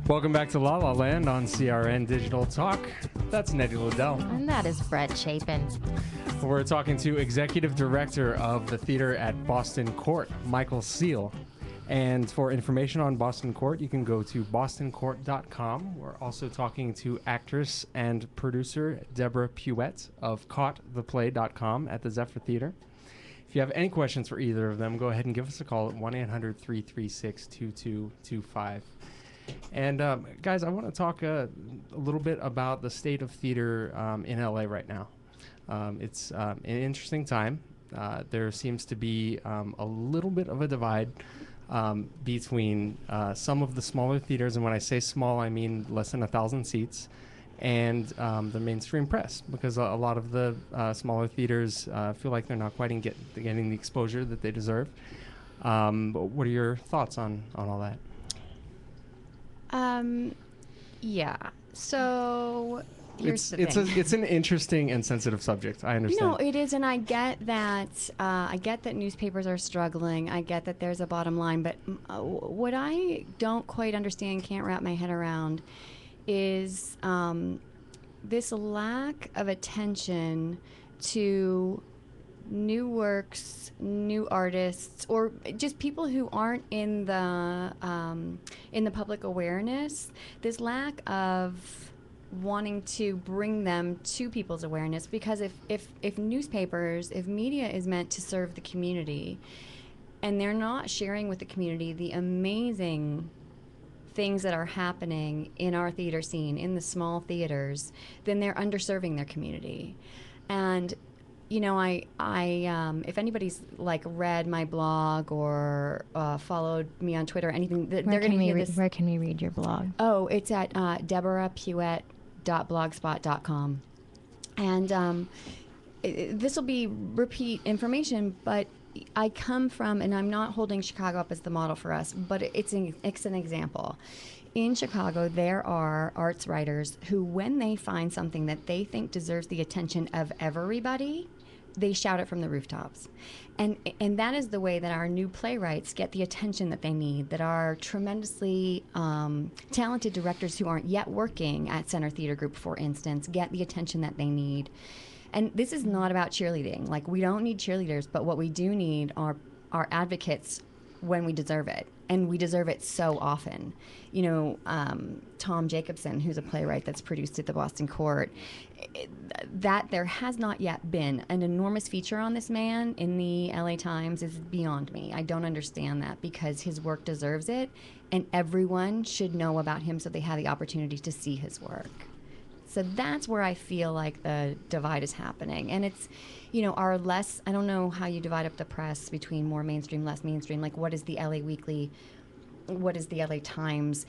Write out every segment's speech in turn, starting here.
Welcome back to La La Land on CRN Digital Talk. That's Nettie Liddell. And that is Brett Chapin. We're talking to Executive Director of the theater at Boston Court, Michael Seal. And for information on Boston Court, you can go to bostoncourt.com. We're also talking to actress and producer Deborah Puette of caughttheplay.com at the Zephyr Theater. If you have any questions for either of them, go ahead and give us a call at 1-800-336-2225. And guys, I want to talk a little bit about the state of theater in LA right now. It's an interesting time. There seems to be a little bit of a divide between some of the smaller theaters, and when I say small, I mean less than 1,000 seats, and the mainstream press, because a lot of the smaller theaters feel like they're not quite getting the exposure that they deserve. But what are your thoughts on all that? Yeah. So here's the thing. It's an interesting and sensitive subject. I understand. No, it is, and I get that. I get that newspapers are struggling. I get that there's a bottom line, but what I don't quite understand, can't wrap my head around, is this lack of attention to new works, new artists, or just people who aren't in the public awareness. This lack of wanting to bring them to people's awareness, because if newspapers, if media is meant to serve the community, and they're not sharing with the community the amazing things that are happening in our theater scene, in the small theaters, then they're underserving their community. And you know, I if anybody's like read my blog or followed me on Twitter or anything, they're going to hear this. Where can we read your blog? Oh, it's at deborahpuette.blogspot.com. And this will be repeat information, but I come from, and I'm not holding Chicago up as the model for us, but it's an example. In Chicago, there are arts writers who, when they find something that they think deserves the attention of everybody, they shout it from the rooftops. And that is the way that our new playwrights get the attention that they need, that our tremendously talented directors who aren't yet working at Center Theater Group, for instance, get the attention that they need. And this is not about cheerleading. Like, we don't need cheerleaders, but what we do need are advocates when we deserve it. And we deserve it so often. You know, Tom Jacobson, who's a playwright that's produced at the Boston Court, that there has not yet been an enormous feature on this man in the LA Times is beyond me. I don't understand that, because his work deserves it, and everyone should know about him so they have the opportunity to see his work. So that's where I feel like the divide is happening. And it's, you know, our less, I don't know how you divide up the press between more mainstream, less mainstream. Like, what is the LA Weekly? What is the LA Times?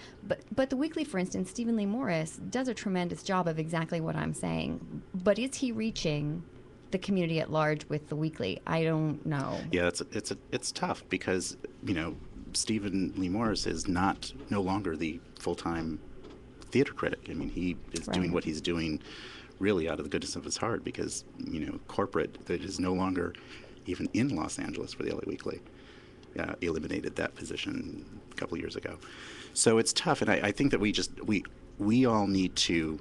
But the Weekly, for instance, Stephen Lee Morris does a tremendous job of exactly what I'm saying. But is he reaching the community at large with the Weekly? I don't know. Yeah, it's tough, because, you know, Stephen Lee Morris is no longer the full-time theater critic. I mean, he is doing what he's doing really out of the goodness of his heart, because, you know, corporate that is no longer even in Los Angeles for the LA Weekly eliminated that position a couple of years ago. So it's tough, and I think that we all need to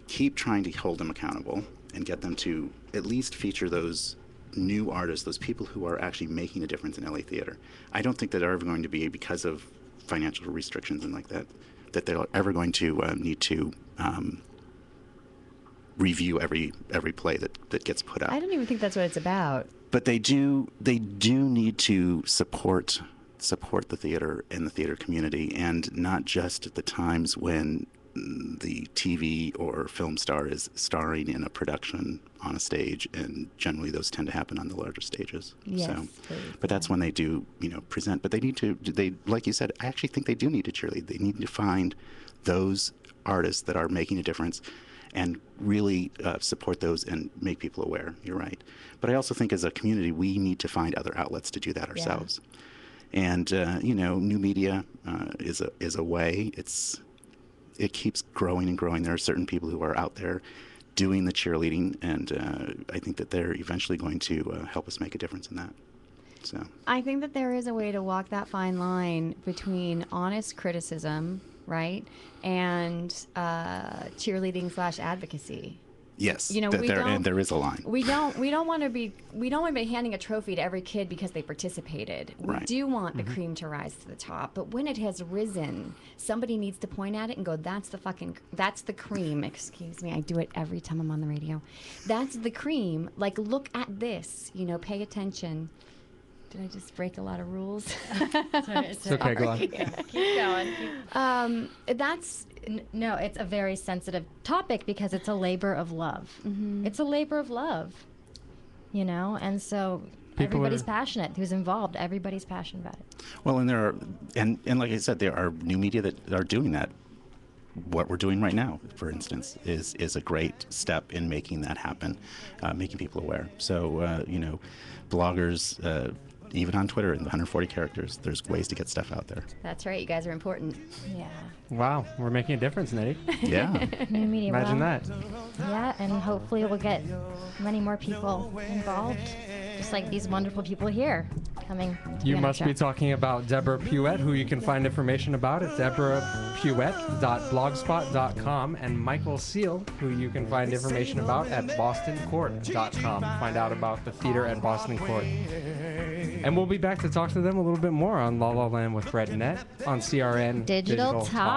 keep trying to hold them accountable and get them to at least feature those new artists, those people who are actually making a difference in LA theater. I don't think that they're ever going to be, because of financial restrictions and like that they're ever going to need to review every play that gets put up. I don't even think that's what it's about. But they do need to support the theater and the theater community, and not just at the times when the TV or film star is starring in a production on a stage, and generally those tend to happen on the larger stages. Yes, so, please, but that's when they do, you know, present. But they like you said, I actually think they do need to cheerlead. They need to find those artists that are making a difference, and really support those and make people aware. You're right. But I also think as a community, we need to find other outlets to do that ourselves. Yeah. And you know, new media is a way. It keeps growing and growing. There are certain people who are out there doing the cheerleading, and I think that they're eventually going to help us make a difference in that. So I think that there is a way to walk that fine line between honest criticism right? And cheerleading / advocacy. Yes, You know, we don't. and there is a line. We don't want to be handing a trophy to every kid because they participated. We Right. do want the cream to rise to the top, but when it has risen, somebody needs to point at it and go, that's the cream. Excuse me, I do it every time I'm on the radio. That's the cream. Like, look at this, you know, pay attention. Did I just break a lot of rules? It's okay, go on. Keep going. That's No, it's a very sensitive topic because it's a labor of love. It's a labor of love, you know, and so People everybody's are- passionate. Who's involved? Everybody's passionate about it. Well, and there are, and like I said, there are new media that are doing that. What we're doing right now, for instance, is a great step in making that happen, making people aware. So, you know, bloggers, even on Twitter in the 140 characters, there's ways to get stuff out there. That's right. You guys are important. Yeah. Wow, we're making a difference, Nettie. Yeah. New media. Imagine well, that. Yeah, and hopefully we'll get many more people involved, just like these wonderful people here coming. To You on our must be show. talking about Deborah Puett, who you can find information about at deborahpuett.blogspot.com, and Michael Seal, who you can find information about at bostoncourt.com. Find out about the theater at Boston Court. And we'll be back to talk to them a little bit more on La La Land with Fred and Nett on CRN Digital Talk.